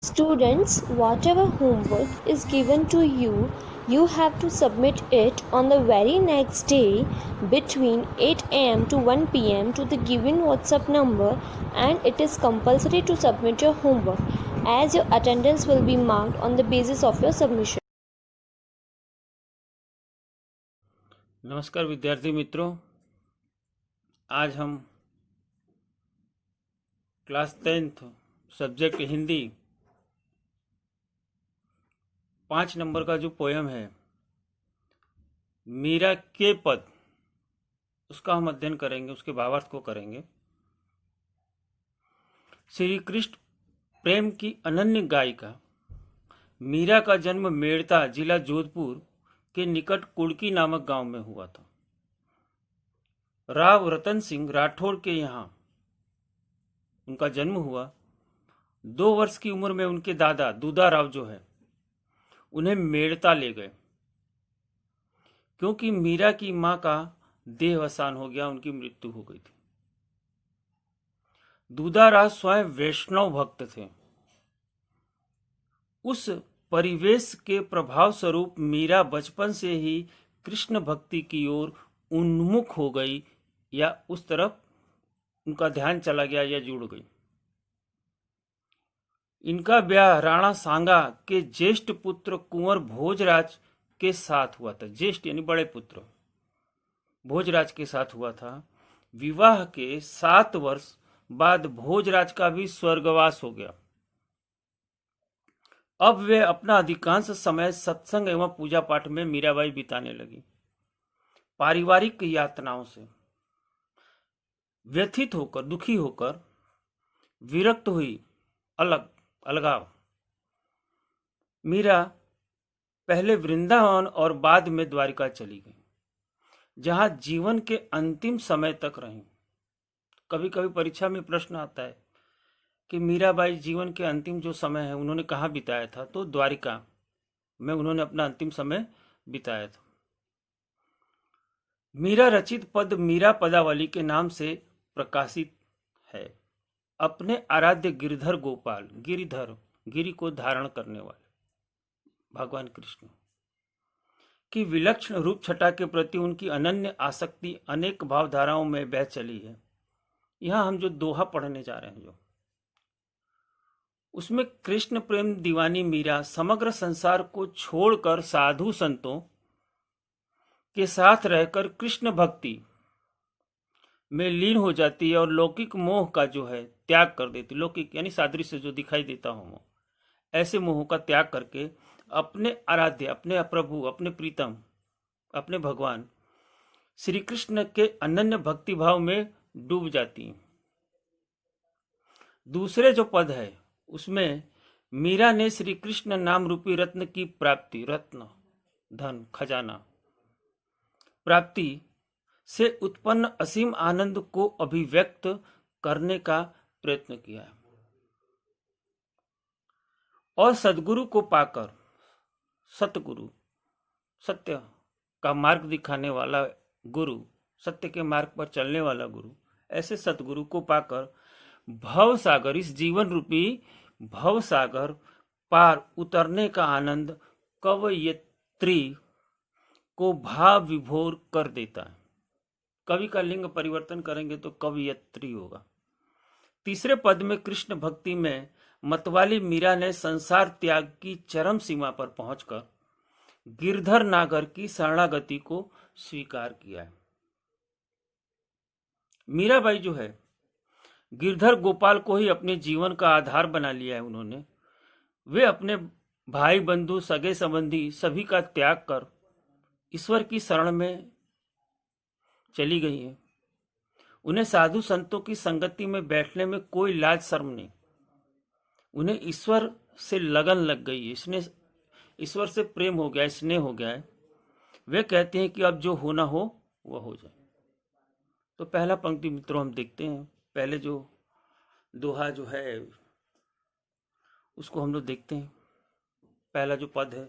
Students, whatever homework is given to you, you have to submit it on the very next day between 8 am to 1 pm to the given WhatsApp number, and it is compulsory to submit your homework as your attendance will be marked on the basis of your submission. नमस्कार विद्यार्थी मित्रों, आज हम class 10th subject Hindi 5 number का जो poem है मीरा के पद, उसका हम अध्ययन करेंगे, उसके भावार्थ को करेंगे। श्री कृष्ण प्रेम की अनन्य गायिका मीरा का जन्म मेड़ता जिला जोधपुर के निकट कुड़की नामक गांव में हुआ था। राव रतन सिंह राठौड़ के यहाँ उनका जन्म हुआ। 2 वर्ष की उम्र में उनके दादा दूधा राव जो है उन्हें मेड़ता ले गए, क्योंकि मीरा की मां का देहावसान हो गया, उनकी मृत्यु हो गई थी। दूधा राव स्वयं वैष्णव भक्त थे। उस परिवेश के प्रभाव स्वरूप मीरा बचपन से ही कृष्ण भक्ति की ओर उन्मुख हो गई, या उस तरफ उनका ध्यान चला गया या जुड़ गई। इनका ब्याह राणा सांगा के ज्येष्ठ पुत्र कुंवर भोजराज के साथ हुआ था। ज्येष्ठ यानी बड़े पुत्र भोजराज के साथ हुआ था। विवाह के 7 वर्ष बाद भोजराज का भी स्वर्गवास हो गया। अब वे अपना अधिकांश समय सत्संग एवं पूजा पाठ में मीराबाई बिताने लगी। पारिवारिक यातनाओं से व्यथित होकर, दुखी होकर, विरक्त हुई, अलगाव मीरा पहले वृंदावन और बाद में द्वारिका चली गई, जहां जीवन के अंतिम समय तक रही। कभी कभी परीक्षा में प्रश्न आता है कि मीराबाई जीवन के अंतिम जो समय है उन्होंने कहाँ बिताया था, तो द्वारिका में उन्होंने अपना अंतिम समय बिताया था। मीरा रचित पद मीरा पदावली के नाम से प्रकाशित है। अपने आराध्य गिरधर गोपाल, गिरिधर गिरि को धारण करने वाले भगवान कृष्ण की विलक्षण रूप छटा के प्रति उनकी अनन्य आसक्ति अनेक भावधाराओं में बह चली है। यहां हम जो दोहा पढ़ने जा रहे हैं, उसमें कृष्ण प्रेम दीवानी मीरा समग्र संसार को छोड़कर साधु संतों के साथ रहकर कृष्ण भक्ति में लीन हो जाती है और लौकिक मोह का जो है त्याग कर देती। लौकिक यानी सादृश्य जो दिखाई देता हो, ऐसे मोह का त्याग करके अपने आराध्य, अपने प्रभु, अपने प्रीतम, अपने भगवान श्री कृष्ण के अनन्य भक्ति भाव में डूब जाती। दूसरे जो पद है उसमें मीरा ने श्री कृष्ण नाम रूपी रत्न की प्राप्ति, रत्न धन खजाना प्राप्ति से उत्पन्न असीम आनंद को अभिव्यक्त करने का प्रयत्न किया और सद्गुरु को पाकर, सतगुरु, सत्य का मार्ग दिखाने वाला गुरु, सत्य के मार्ग पर चलने वाला गुरु, ऐसे सतगुरु को पाकर भव सागर, इस जीवन रूपी भव सागर पार उतरने का आनंद कवयित्री को भाव विभोर कर देता है। कवि का लिंग परिवर्तन करेंगे तो कवयित्री होगा। तीसरे पद में कृष्ण भक्ति में मतवाली मीरा ने संसार त्याग की चरम सीमा पर पहुंचकर गिरधर नागर की शरणागति को स्वीकार किया है। मीराबाई जो है गिरधर गोपाल को ही अपने जीवन का आधार बना लिया है उन्होंने। वे अपने भाई बंधु, सगे संबंधी सभी का त्याग कर ईश्वर की शरण में चली गई है। उन्हें साधु संतों की संगति में बैठने में कोई लाज शर्म नहीं। उन्हें ईश्वर से लगन लग गई है, इसने ईश्वर से प्रेम हो गया, स्नेह हो गया है। वे कहते हैं कि अब जो होना हो वह हो जाए। तो पहला पंक्ति मित्रों हम देखते हैं। पहले जो दोहा जो है उसको हम लोग देखते हैं। पहला जो पद है,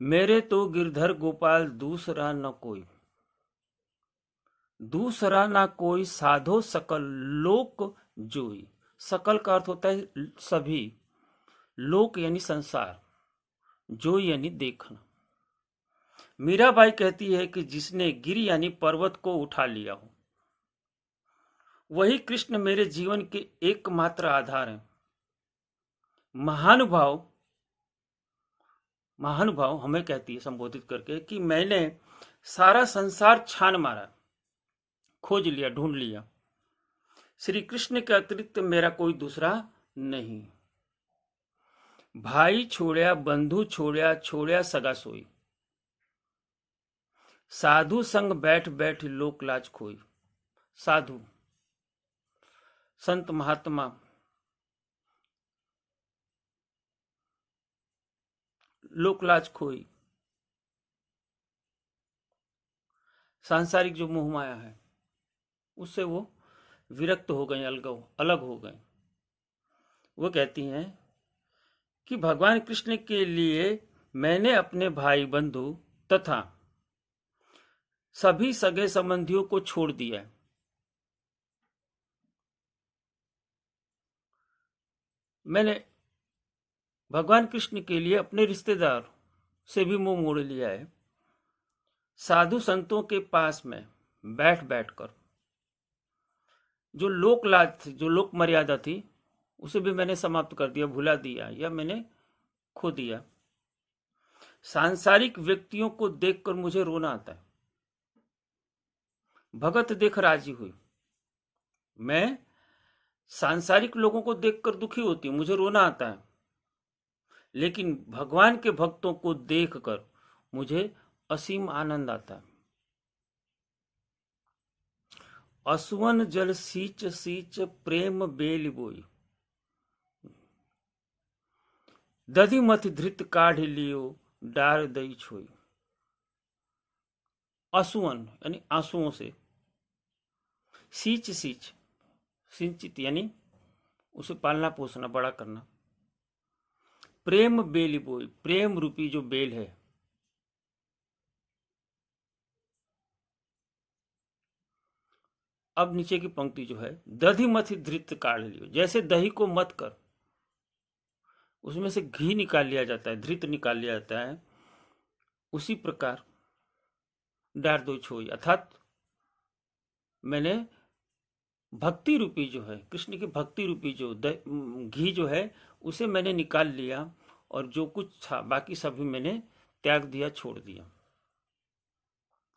मेरे तो गिरधर गोपाल दूसरा न कोई, दूसरा ना कोई साधो सकल लोक जोई। सकल का अर्थ होता है सभी, लोक यानी संसार, जो यानी देखना। मीराबाई कहती है कि जिसने गिरि यानी पर्वत को उठा लिया हो, वही कृष्ण मेरे जीवन के एकमात्र आधार हैं। महानुभाव महानुभाव हमें कहती है संबोधित करके कि मैंने सारा संसार छान मारा, खोज लिया, ढूंढ लिया। श्री कृष्ण के अतिरिक्त मेरा कोई दूसरा नहीं। भाई छोड़या, बंधु छोड़या, छोड़या सगा सोई। साधु संग बैठ बैठ लोक लाज खोई। साधु, संत, महात्मा, लोक लाज खोई। सांसारिक जो मोह माया है उससे वो विरक्त हो गए, अलग हो गए। वो कहती हैं कि भगवान कृष्ण के लिए मैंने अपने भाई बंधु तथा सभी सगे संबंधियों को छोड़ दिया। मैंने भगवान कृष्ण के लिए अपने रिश्तेदार से भी मुंह मोड़ लिया है। साधु संतों के पास में बैठ बैठकर जो लोक लाज थी, जो लोक मर्यादा थी, उसे भी मैंने समाप्त कर दिया, भुला दिया या मैंने खो दिया। सांसारिक व्यक्तियों को देखकर मुझे रोना आता है। भगत देख राजी हुई। मैं सांसारिक लोगों को देखकर दुखी होती हूं, मुझे रोना आता है, लेकिन भगवान के भक्तों को देखकर मुझे असीम आनंद आता है। असुवन जल सींच सींच प्रेम बेल बोई। दधि मथ धृत काढ़ लियो डार दई छोई। असुवन यानी आंसुओं से, सींच सींच, सिंचित यानी उसे पालना पोसना, बड़ा करना। प्रेम बेल बोई, प्रेम रूपी जो बेल है, अब नीचे की पंक्ति जो है, दधि मथ धृत काढ़ लियो, जैसे दही को मत कर उसमें से घी निकाल लिया जाता है, धृत निकाल लिया जाता है, उसी प्रकार डार दो छोई, अर्थात मैंने भक्ति रूपी जो है, कृष्ण की भक्ति रूपी जो घी जो है उसे मैंने निकाल लिया, और जो कुछ था बाकी सभी मैंने त्याग दिया, छोड़ दिया।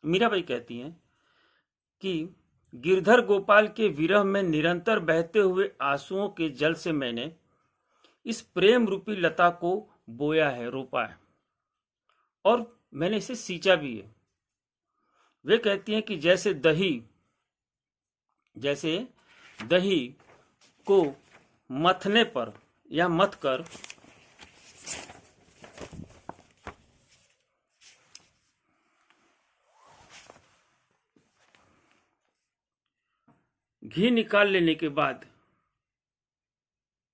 मीराबाई कहती हैं कि गिरधर गोपाल के विरह में निरंतर बहते हुए आंसुओं के जल से मैंने इस प्रेम रूपी लता को बोया है, रोपा है, और मैंने इसे सींचा भी है। वे कहती हैं कि जैसे दही को मथने पर या मथ कर घी निकाल लेने के बाद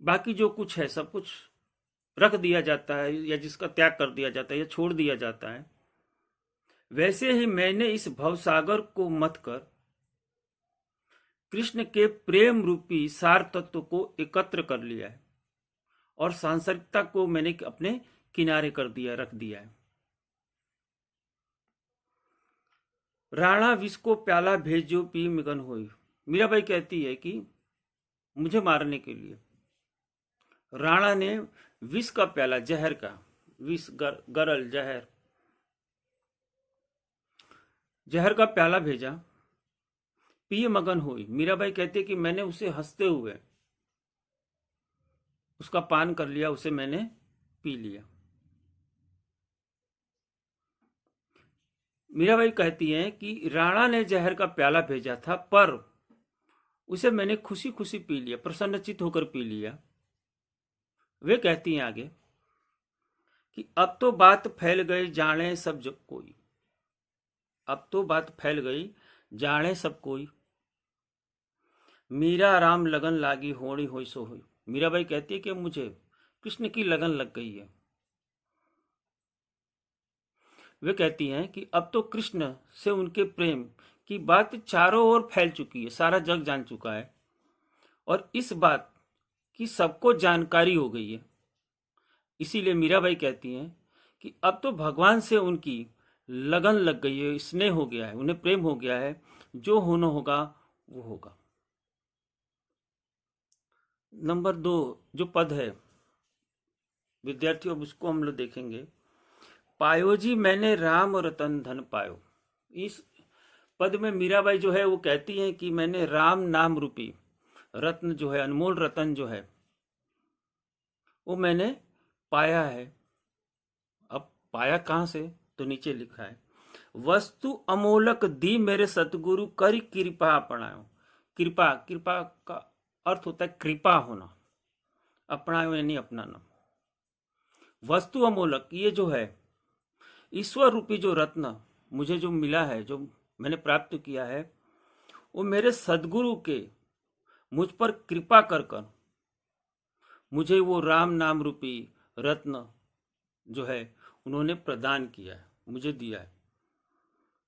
बाकी जो कुछ है सब कुछ रख दिया जाता है, या जिसका त्याग कर दिया जाता है या छोड़ दिया जाता है, वैसे ही मैंने इस भवसागर को मथ कर कृष्ण के प्रेम रूपी सार तत्व को एकत्र कर लिया है, और सांसारिकता को मैंने अपने किनारे कर दिया, रख दिया है। राणा विष को प्याला भेजो पी मिगन होई। मीराबाई कहती है कि मुझे मारने के लिए राणा ने विष का प्याला, जहर का, विष गरल जहर का प्याला भेजा, पी मगन हुई। मीराबाई कहती है कि मैंने उसे हंसते हुए उसका पान कर लिया, उसे मैंने पी लिया। मीराबाई कहती हैं कि राणा ने जहर का प्याला भेजा था, पर उसे मैंने खुशी खुशी पी लिया, प्रसन्नचित होकर पी लिया। वे कहती हैं आगे कि अब तो बात फैल गई जाने सब जग कोई। अब तो बात फैल गई जाने सब कोई। मीरा राम लगन लागी होड़ी होई सो हुई। मीराबाई कहती है कि मुझे कृष्ण की लगन लग गई है। वे कहती हैं कि अब तो कृष्ण से उनके प्रेम की बात चारों ओर फैल चुकी है, सारा जग जान चुका है, और इस बात की सबको जानकारी हो गई है इसीलिए मीराबाई कहती हैं कि अब तो भगवान से उनकी लगन लग गई है, स्नेह हो गया है, उन्हें प्रेम हो गया है, जो होना होगा वो होगा। नंबर 2 जो पद है विद्यार्थियों, अब उसको हम लोग देखेंगे। पायो जी मैंने राम रतन धन पायो। इस पद में मीराबाई जो है वो कहती हैं कि मैंने राम नाम रूपी रत्न जो है, अनमोल रतन जो है, वो मैंने पाया है। अब पाया कहां से, तो नीचे लिखा है, वस्तु अमोलक दी मेरे सतगुरु करी कृपा अपनायो। कृपा, कृपा का अर्थ होता है कृपा होना, अपनायो यानी अपनाना। वस्तु अमोलक, ये जो है ईश्वर रूपी जो रत्न मुझे जो मिला है, जो मैंने प्राप्त किया है, वो मेरे सदगुरु के मुझ पर कृपा कर कर मुझे वो राम नाम रूपी रत्न जो है उन्होंने प्रदान किया है, मुझे दिया है।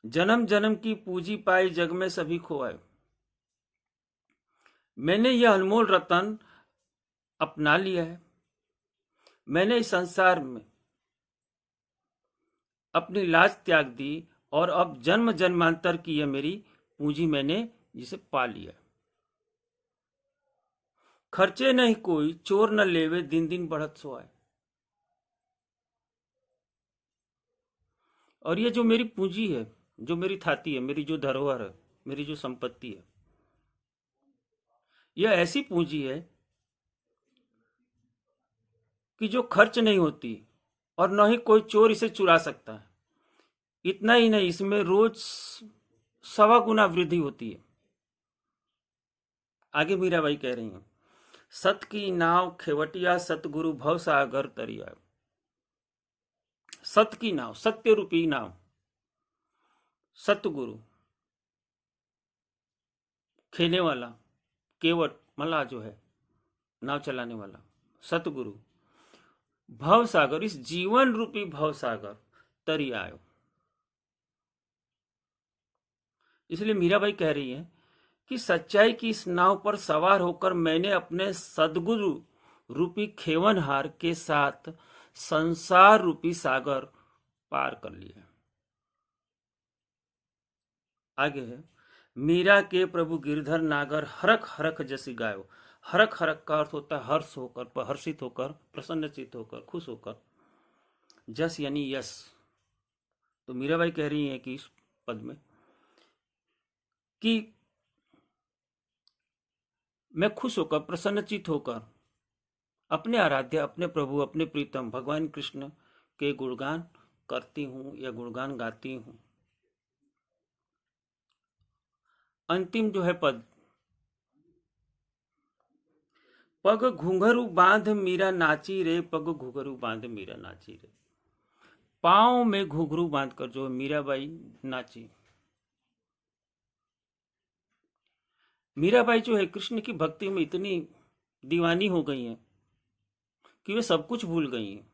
जन्म जन्म की पूंजी पाई जग में सभी खोए। मैंने यह अनमोल रतन अपना लिया है। मैंने इस संसार में अपनी लाज त्याग दी और अब जन्म जन्मांतर की यह मेरी पूंजी मैंने जिसे पा लिया। खर्चे नहीं कोई चोर न लेवे दिन दिन बढ़त सोआए। और ये जो मेरी पूंजी है, जो मेरी थाती है, मेरी जो धरोहर है, मेरी जो संपत्ति है, यह ऐसी पूंजी है कि जो खर्च नहीं होती और न ही कोई चोर इसे चुरा सकता है। इतना ही नहीं, इसमें रोज 1.25 गुना वृद्धि होती है। आगे मीराबाई कह रही हैं, सत की नाव खेवटिया सतगुरु भव सागर तरिया। सत की नाव, सत्य रूपी नाव, सतगुरु, खेने वाला, केवट मल्लाह जो है, नाव चलाने वाला सतगुरु, भव सागर, इस जीवन रूपी भव सागर तरी आयो। इसलिए मीराबाई कह रही है कि सच्चाई की इस नाव पर सवार होकर मैंने अपने सदगुरु रूपी खेवनहार के साथ संसार रूपी सागर पार कर लिया। आगे है, मीरा के प्रभु गिरधर नागर हरख हरख जैसी गायो। हरख हरख का अर्थ होता है हर्ष होकर, हर्षित होकर, प्रसन्नचित होकर, खुश होकर। जस यानी यश। तो मीराबाई कह रही है कि इस पद में कि मैं खुश होकर, प्रसन्नचित होकर अपने आराध्य, अपने प्रभु, अपने प्रीतम भगवान कृष्ण के गुणगान करती हूं या गुणगान गाती हूं। अंतिम जो है पद, पग घुंघरू बांध मीरा नाची रे, पग घुंघरू बांध मीरा नाची रे। पांव में घुंघरू बांधकर जो मीराबाई नाची। मीराबाई जो है कृष्ण की भक्ति में इतनी दीवानी हो गई हैं कि वे सब कुछ भूल गई हैं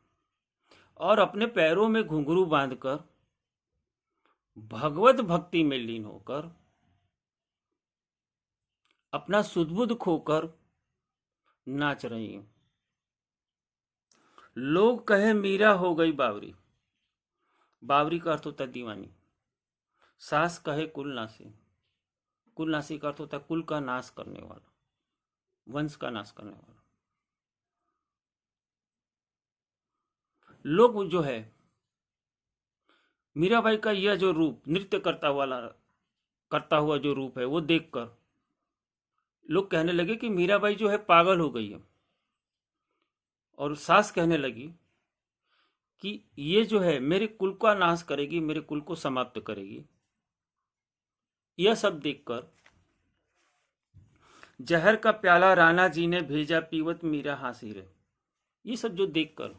और अपने पैरों में घुंघरू बांधकर भगवत भक्ति में लीन होकर अपना सुध-बुध खोकर नाच रही हैं। लोग कहे मीरा हो गई बावरी। बावरी का अर्थ होता है दीवानी। सास कहे कुल नासी। कुल नासी का अर्थ होता है कुल का नाश करने वाला, वंश का नाश करने वाला। लोग जो है मीराबाई का यह जो रूप, नृत्य करता हुआ जो रूप है, वो देखकर लोग कहने लगे कि मीराबाई जो है पागल हो गई है। और सास कहने लगी कि ये जो है मेरे कुल का नाश करेगी, मेरे कुल को समाप्त करेगी। यह सब देखकर जहर का प्याला राणा जी ने भेजा पीवत मीरा हासी रे। ये सब जो देखकर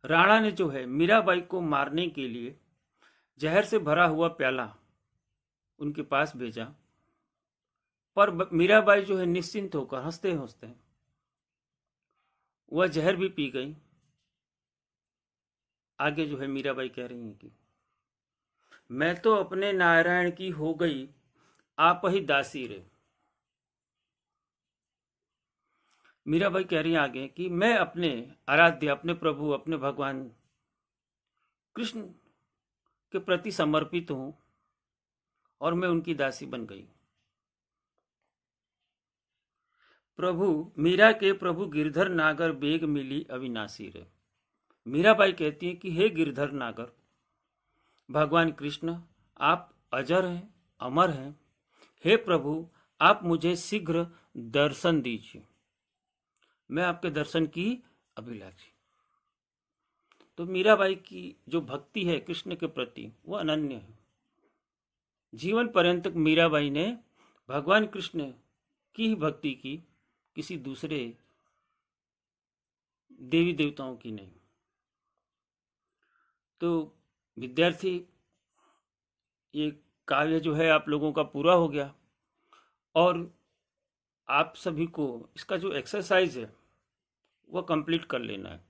राणा ने जो है मीराबाई को मारने के लिए जहर से भरा हुआ प्याला उनके पास भेजा, पर मीराबाई जो है निश्चिंत होकर हंसते हंसते वह जहर भी पी गई। आगे जो है मीराबाई कह रही है कि मैं तो अपने नारायण की हो गई आप ही दासी रे। मीराबाई कह रही हैं आगे कि मैं अपने आराध्य, अपने प्रभु, अपने भगवान कृष्ण के प्रति समर्पित हूं और मैं उनकी दासी बन गई। प्रभु मीरा के प्रभु गिरधर नागर बेग मिली अविनाशी रे। मीराबाई कहती हैं कि हे गिरधर नागर, भगवान कृष्ण आप अजर हैं, अमर हैं। हे प्रभु, आप मुझे शीघ्र दर्शन दीजिए, मैं आपके दर्शन की अभिलाषी। तो मीराबाई की जो भक्ति है कृष्ण के प्रति वो अनन्य है। जीवन पर्यंत मीराबाई ने भगवान कृष्ण की ही भक्ति की, किसी दूसरे देवी देवताओं की नहीं। तो विद्यार्थी, ये काव्य जो है आप लोगों का पूरा हो गया और आप सभी को इसका जो एक्सरसाइज है वो कंप्लीट कर लेना है।